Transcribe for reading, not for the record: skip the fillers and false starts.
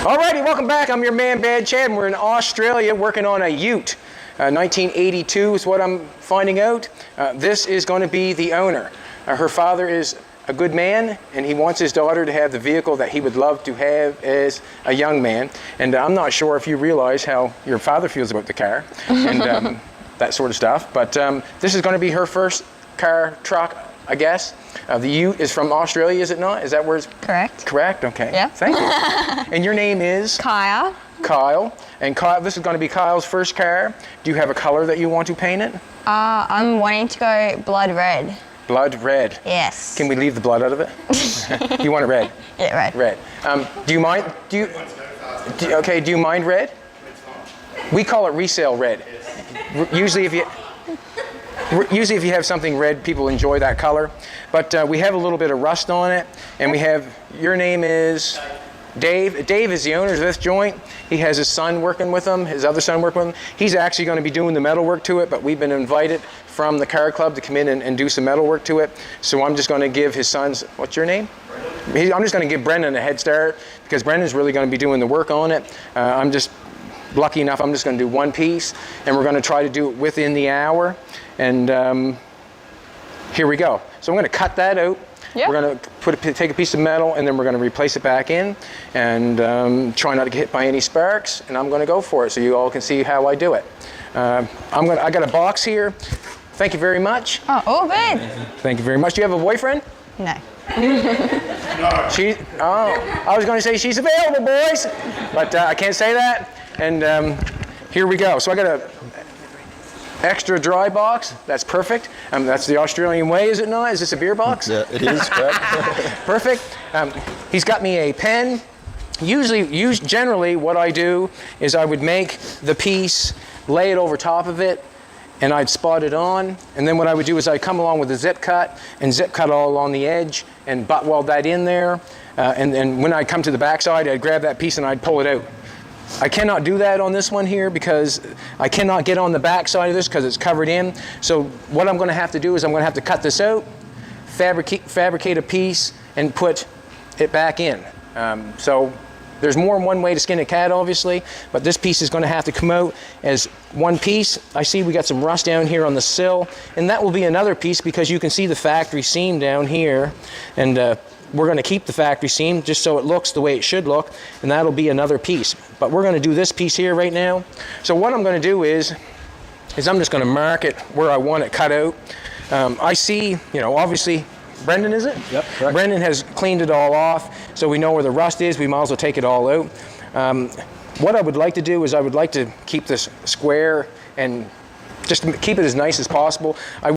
Alrighty, welcome back. I'm your man, Bad Chad, and we're in Australia working on a ute. 1982 is what I'm finding out. This is going to be the owner. Her father is a good man, and he wants his daughter to have the vehicle that he would love to have as a young man. And I'm not sure if you realize how your father feels about the car and that sort of stuff. But this is going to be her first car, truck, I guess. The ute is from Australia, is it not? Is that where it's... Correct. Correct? Okay. Yeah. Thank you. And your name is? Kaya. Kyle. And Kyle, this is going to be Kyle's first car. Do you have a color that you want to paint it? I'm wanting to go blood red. Blood red. Yes. Can we leave the blood out of it? You want it red? Yeah, red. Red. Do you mind? Do you mind red? We call it resale red. Usually, if you have something red, people enjoy that color. But we have a little bit of rust on it, and we have. Your name is Dave. Dave is the owner of this joint. He has his son working with him, his other son working with him. He's actually going to be doing the metal work to it, but we've been invited from the car club to come in and do some metal work to it. So I'm just going to give his son's, what's your name? I'm just going to give Brendan a head start because Brendan's really going to be doing the work on it. I'm just lucky enough, I'm just going to do one piece, and we're going to try to do it within the hour. And here we go. So I'm going to cut that out. Yep. We're going to take a piece of metal, and then we're going to replace it back in, and try not to get hit by any sparks. And I'm going to go for it, so you all can see how I do it. I got a box here. Thank you very much. Oh, all good. Thank you very much. Do you have a boyfriend? No. I was going to say she's available, boys, but I can't say that. And here we go. So I got a extra dry box. That's perfect. That's the Australian way, is it not? Is this a beer box? Yeah, it is, correct. Perfect. He's got me a pen. Generally, what I do is I would make the piece, lay it over top of it, and I'd spot it on. And then what I would do is I'd come along with a zip cut and zip cut all along the edge and butt weld that in there. And when I come to the backside, I'd grab that piece and I'd pull it out. I cannot do that on this one here because I cannot get on the back side of this because it's covered in. So what I'm going to have to do is I'm going to have to cut this out, fabricate a piece, and put it back in. So there's more than one way to skin a cat, obviously, but this piece is going to have to come out as one piece. I see we got some rust down here on the sill, and that will be another piece because you can see the factory seam down here, and we're going to keep the factory seam just so it looks the way it should look, and that'll be another piece. But we're going to do this piece here right now. So what I'm going to do is I'm just going to mark it where I want it cut out. I see, obviously, Brendan, is it? Yep, correct. Brendan has cleaned it all off, so we know where the rust is. We might as well take it all out. What I would like to do is I would like to keep this square and just keep it as nice as possible.